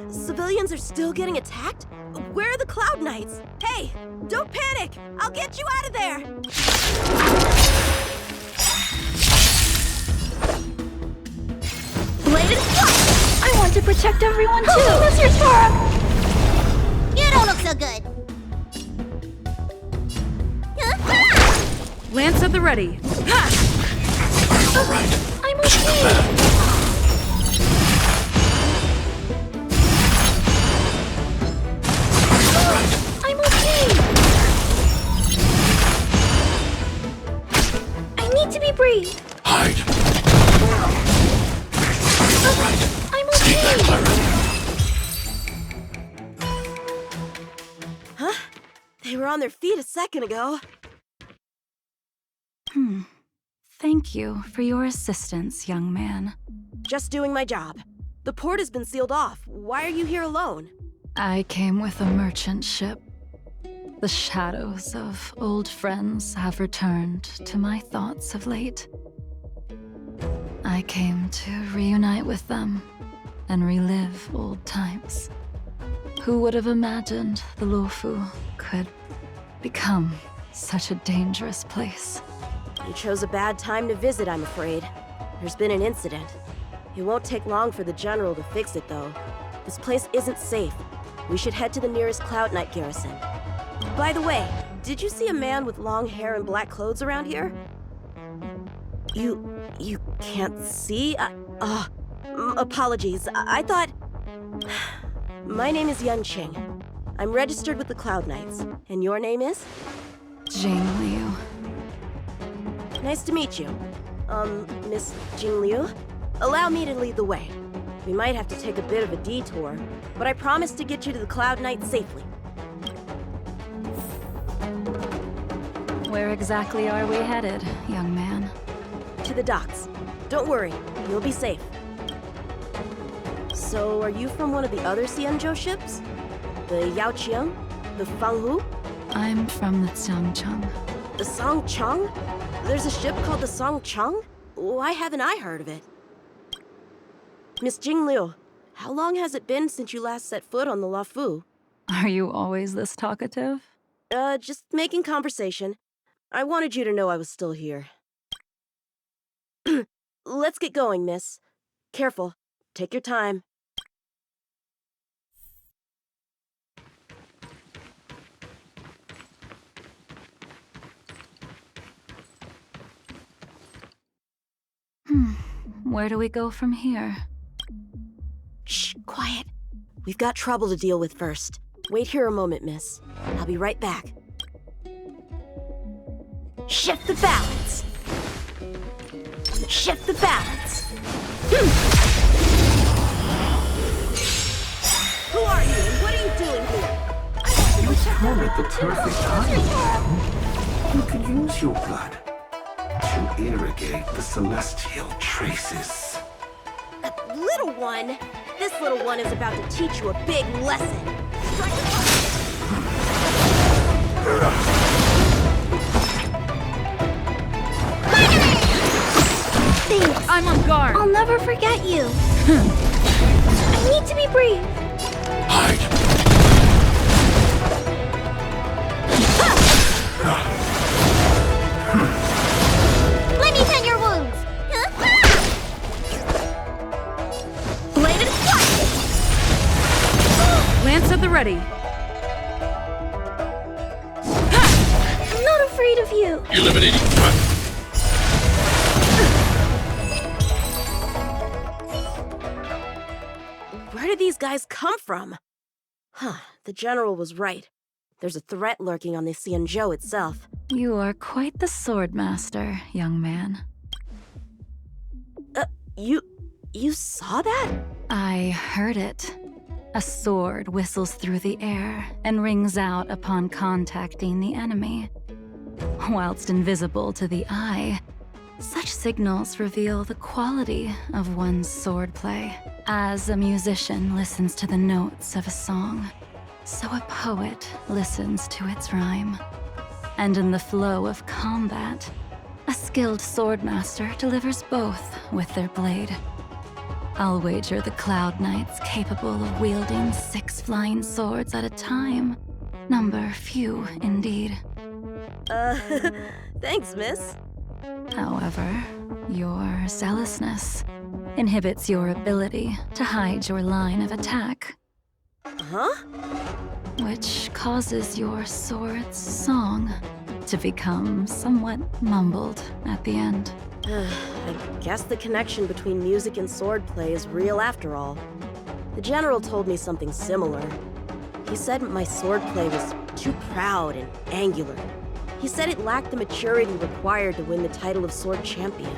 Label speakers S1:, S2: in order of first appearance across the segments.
S1: Civilians are still getting attacked? Where are the Cloud Knights? Hey, don't panic! I'll get you out of there!
S2: Bladed flight! I want to protect everyone too! Miss your Torah!
S3: You don't look so good.
S4: Lance at the ready.
S2: I'm okay! I'm okay! I need to be briefed.
S5: Hide.
S2: I'm okay!
S1: Huh? They were on their feet a second ago.
S6: Thank you for your assistance, young man.
S1: Just doing my job. The port has been sealed off. Why are you here alone?
S6: I came with a merchant ship. The shadows of old friends have returned to my thoughts of late. I came to reunite with them and relive old times. Who would have imagined the Luofu could become such a dangerous place?
S1: You chose a bad time to visit, I'm afraid. There's been an incident. It won't take long for the General to fix it, though. This place isn't safe. We should head to the nearest Cloud Knight garrison. By the way, did you see a man with long hair and black clothes around here? You can't see? Apologies. I thought... My name is Yun Qing. I'm registered with the Cloud Knights. And your name is?
S6: JingLiu.
S1: Nice to meet you. Miss JingLiu? Allow me to lead the way. We might have to take a bit of a detour, but I promise to get you to the Cloud Knight safely.
S6: Where exactly are we headed, young man?
S1: To the docks. Don't worry, you'll be safe. So, are you from one of the other Xianzhou ships? The Yaoqiang? The Fanghu?
S6: I'm from the Xiangcheng.
S1: The Songcheng? There's a ship called the Songcheng? Why haven't I heard of it? Miss JingLiu, how long has it been since you last set foot on the Luofu?
S6: Are you always this talkative?
S1: Just making conversation. I wanted you to know I was still here. Let's get going, miss. Careful. Take your time.
S6: Where do we go from here?
S1: Shh, quiet. We've got trouble to deal with first. Wait here a moment, miss. I'll be right back. Shift the balance! Shift the balance! Who are you and what are you doing here?
S5: You come at the perfect time. You could use your blood to irrigate the celestial traces.
S1: Little one? This little one is about to teach you a big lesson.
S2: Thanks.
S4: I'm on guard.
S2: I'll never forget you. I need to be brief.
S5: Hide.
S3: Let me tend your wounds.
S2: Bladed flight!
S4: Lance at the ready.
S2: I'm not afraid of you.
S5: Eliminating threat.
S1: Where did these guys come from? Huh, the General was right. There's a threat lurking on the Xianzhou itself.
S6: You are quite the sword master, young man.
S1: You saw that?
S6: I heard it. A sword whistles through the air and rings out upon contacting the enemy. Whilst invisible to the eye, such signals reveal the quality of one's swordplay. As a musician listens to the notes of a song, so a poet listens to its rhyme. And in the flow of combat, a skilled swordmaster delivers both with their blade. I'll wager the Cloud Knight's capable of wielding 6 flying swords at a time. Number few, indeed.
S1: Thanks, miss.
S6: However, your zealousness inhibits your ability to hide your line of attack,
S1: Huh?
S6: which causes your sword's song to become somewhat mumbled at the end.
S1: I guess the connection between music and swordplay is real after all. The general told me something similar. He said my swordplay was too proud and angular. He said it lacked the maturity required to win the title of Sword Champion.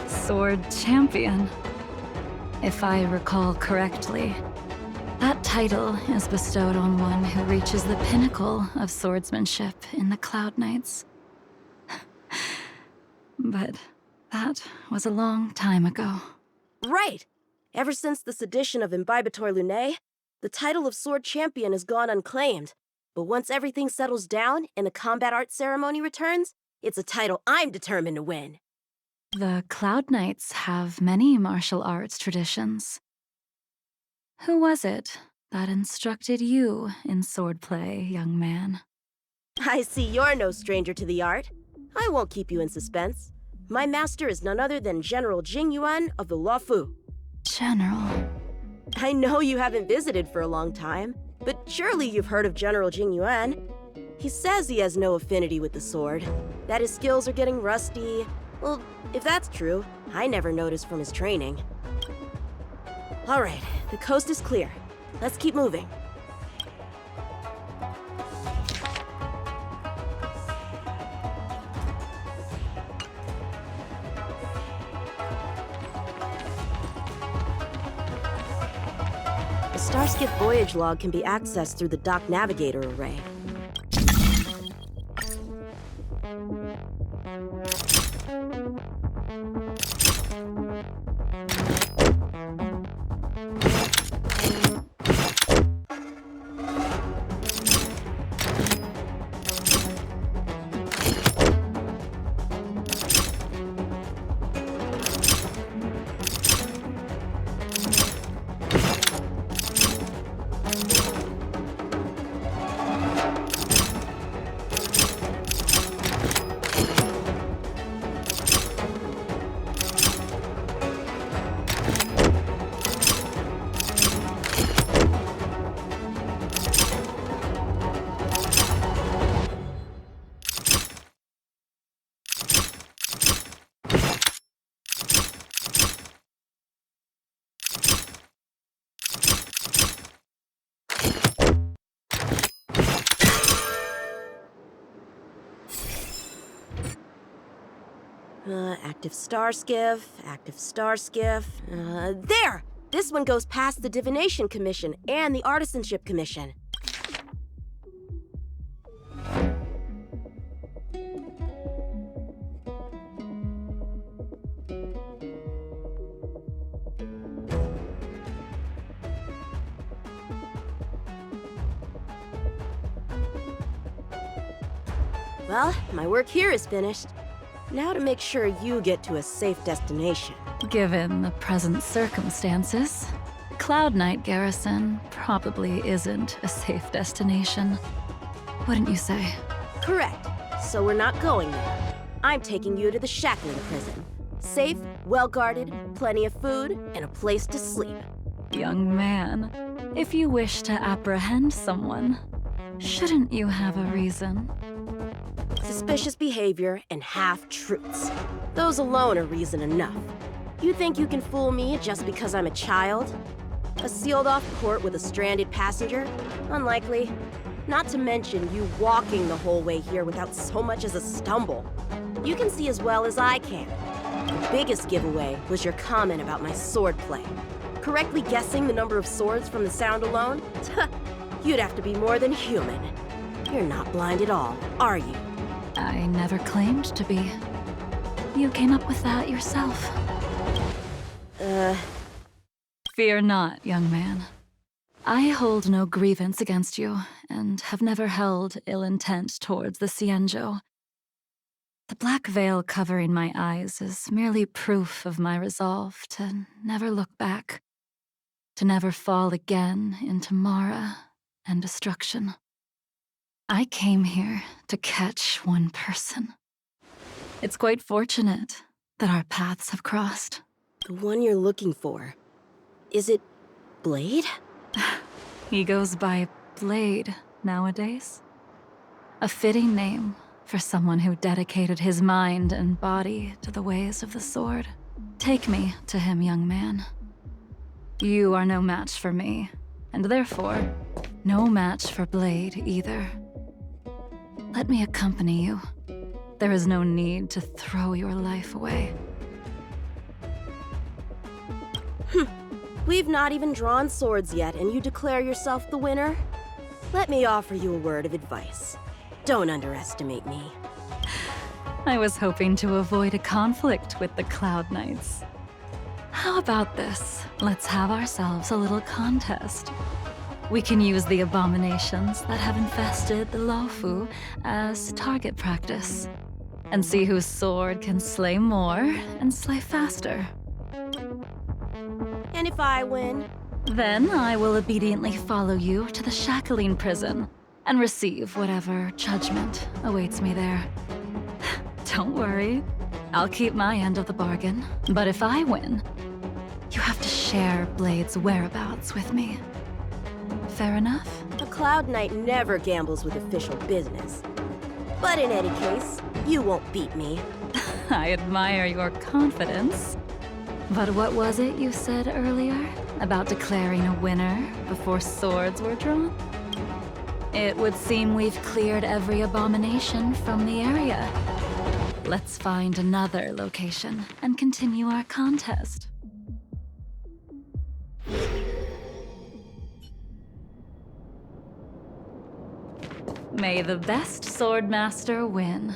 S6: Sword Champion. If I recall correctly, that title is bestowed on one who reaches the pinnacle of swordsmanship in the Cloud Knights. But that was a long time ago.
S1: Right! Ever since the sedition of Imbibitor Lunae, the title of Sword Champion has gone unclaimed. But once everything settles down and the combat art ceremony returns, it's a title I'm determined to win.
S6: The Cloud Knights have many martial arts traditions. Who was it that instructed you in swordplay, young man?
S1: I see you're no stranger to the art. I won't keep you in suspense. My master is none other than General JingLiu of the Luofu.
S6: General.
S1: I know you haven't visited for a long time, but surely you've heard of General JingLiu. He says he has no affinity with the sword, that his skills are getting rusty. Well, if that's true, I never noticed from his training. All right, the coast is clear. Let's keep moving. The Starskiff voyage log can be accessed through the dock navigator array. Active Star Skiff. There! This one goes past the Divination Commission and the Artisanship Commission. Well, my work here is finished. Now to make sure you get to a safe destination.
S6: Given the present circumstances, Cloud Knight Garrison probably isn't a safe destination. Wouldn't you say?
S1: Correct. So we're not going there. I'm taking you to the Shackling Prison. Safe, well-guarded, plenty of food, and a place to sleep.
S6: Young man, if you wish to apprehend someone, shouldn't you have a reason?
S1: Suspicious behavior and half-truths. Those alone are reason enough. You think you can fool me just because I'm a child? A sealed-off port with a stranded passenger? Unlikely. Not to mention you walking the whole way here without so much as a stumble. You can see as well as I can. The biggest giveaway was your comment about my swordplay. Correctly guessing the number of swords from the sound alone? You'd have to be more than human. You're not blind at all, are you?
S6: I never claimed to be. You came up with that yourself. Fear not, young man. I hold no grievance against you, and have never held ill intent towards the Xianzhou. The black veil covering my eyes is merely proof of my resolve to never look back, to never fall again into Mara and destruction. I came here to catch one person. It's quite fortunate that our paths have crossed.
S1: The one you're looking for. Is it Blade?
S6: He goes by Blade nowadays. A fitting name for someone who dedicated his mind and body to the ways of the sword. Take me to him, young man. You are no match for me, and therefore, no match for Blade either. Let me accompany you. There is no need to throw your life away.
S1: We've not even drawn swords yet, and you declare yourself the winner? Let me offer you a word of advice. Don't underestimate me.
S6: I was hoping to avoid a conflict with the Cloud Knights. How about this? Let's have ourselves a little contest. We can use the abominations that have infested the Lofu as target practice, and see whose sword can slay more and slay faster.
S1: And if I win?
S6: Then I will obediently follow you to the shackling prison and receive whatever judgment awaits me there. Don't worry, I'll keep my end of the bargain. But if I win, you have to share Blade's whereabouts with me. Fair enough?
S1: A Cloud Knight never gambles with official business. But in any case, you won't beat me.
S6: I admire your confidence. But what was it you said earlier about declaring a winner before swords were drawn? It would seem we've cleared every abomination from the area. Let's find another location and continue our contest. May the best swordmaster win.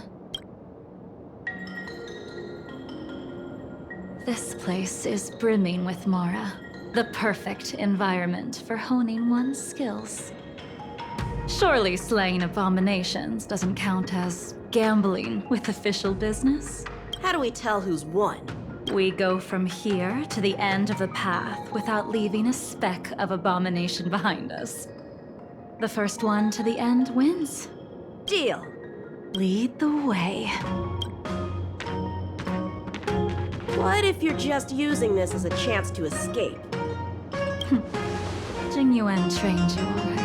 S6: This place is brimming with Mara, the perfect environment for honing one's skills. Surely slaying abominations doesn't count as gambling with official business?
S1: How do we tell who's won?
S6: We go from here to the end of the path without leaving a speck of abomination behind us. The first one to the end wins.
S1: Deal.
S6: Lead the way.
S1: What if you're just using this as a chance to escape?
S6: JingLiu trained you, all right.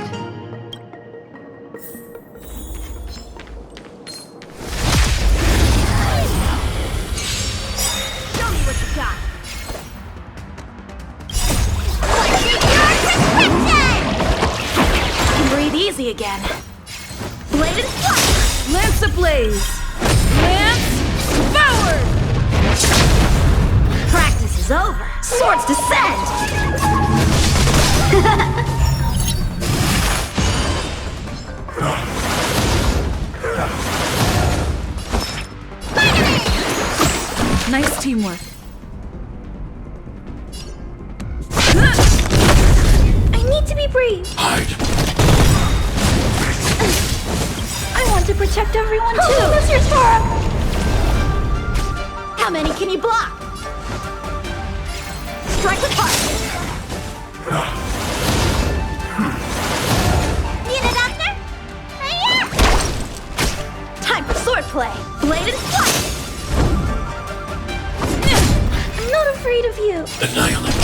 S1: Show me what you got. Breathe easy again. Blade and flash! Lance ablaze! Lance forward! Practice is over. Swords descend!
S6: Nice teamwork.
S2: I need to be brave.
S5: Hide.
S2: I want to protect everyone too. What's your storm?
S1: How many can you block? Strike with heart!
S3: Need a doctor? Hiya!
S1: Time for swordplay! Blade and flash!
S2: I'm not afraid of you.
S5: Annihilate.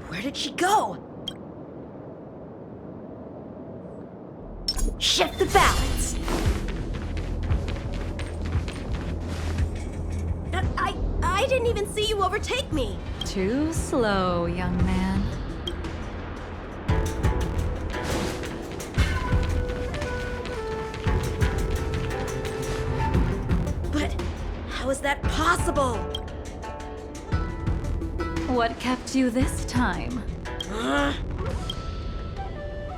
S1: Where did she go? Shift the balance. I didn't even see you overtake me.
S6: Too slow, young man.
S1: But how is that possible?
S6: What kept you this time?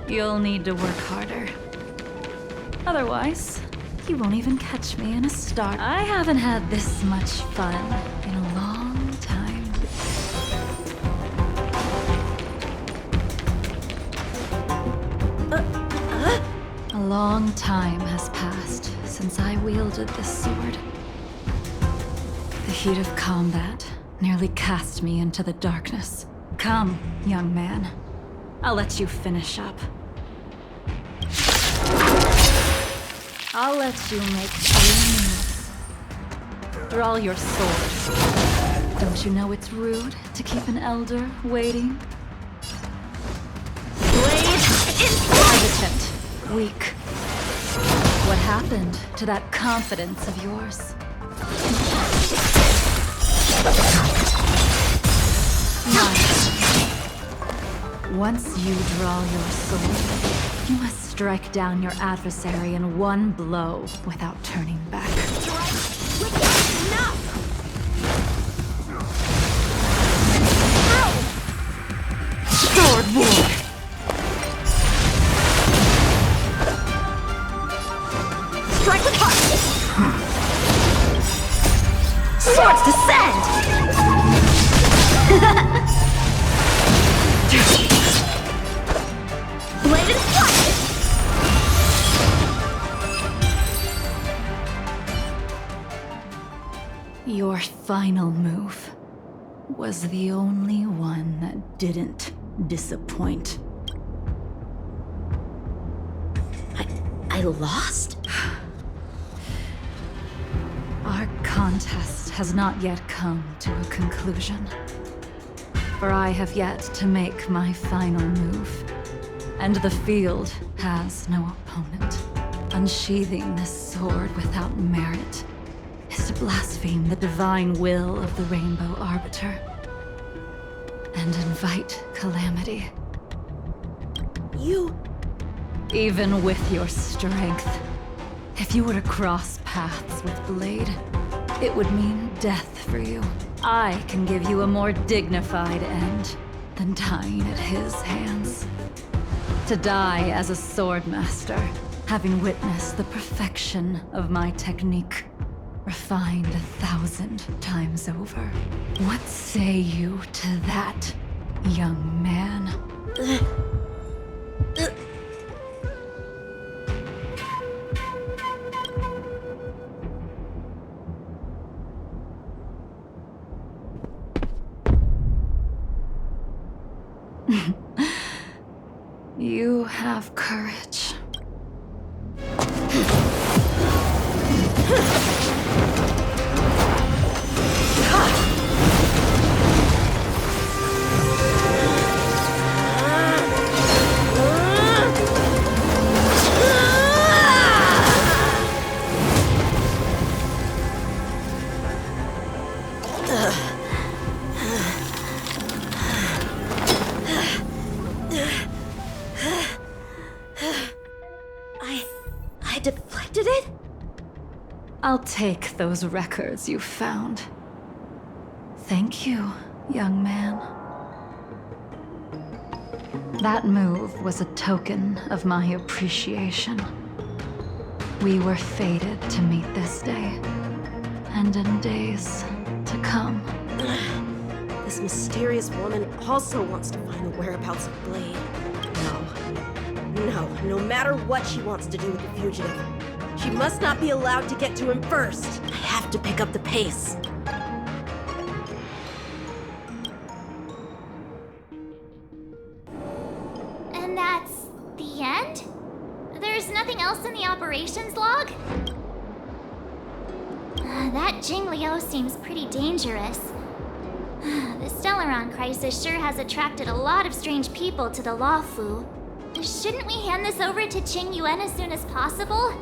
S6: You'll need to work harder. Otherwise, you won't even catch me in a start. I haven't had this much fun in a long time. long time has passed since I wielded this sword. The heat of combat nearly cast me into the darkness. Come, young man. I'll let you finish up. I'll let you make 3 moves. Draw your sword. Don't you know it's rude to keep an elder waiting? Blade hesitant, weak. What happened to that confidence of yours? Once you draw your sword, you must strike down your adversary in one blow without turning back. Sword war!
S2: Strike with heart! Swords descend! Blade and flash!
S6: Your final move was the only one that didn't disappoint.
S1: I lost?
S6: Our contest has not yet come to a conclusion. For I have yet to make my final move. And the field has no opponent. Unsheathing this sword without merit is to blaspheme the divine will of the Rainbow Arbiter. And invite calamity.
S1: You...
S6: Even with your strength, if you were to cross paths with Blade, it would mean death for you. I can give you a more dignified end than dying at his hands. To die as a swordmaster, having witnessed the perfection of my technique, refined 1,000 times over. What say you to that, young man? You have courage.
S1: I deflected it?
S6: I'll take those records you found. Thank you, young man. That move was a token of my appreciation. We were fated to meet this day, and in days to come.
S1: This mysterious woman also wants to find the whereabouts of Blade. No matter what she wants to do with the fugitive, she must not be allowed to get to him first. I have to pick up the pace.
S3: And that's the end? There's nothing else in the operations log? That JingLiu seems pretty dangerous. The Stellaron crisis sure has attracted a lot of strange people to the Law Fu. Shouldn't we hand this over to Qing Yuan as soon as possible?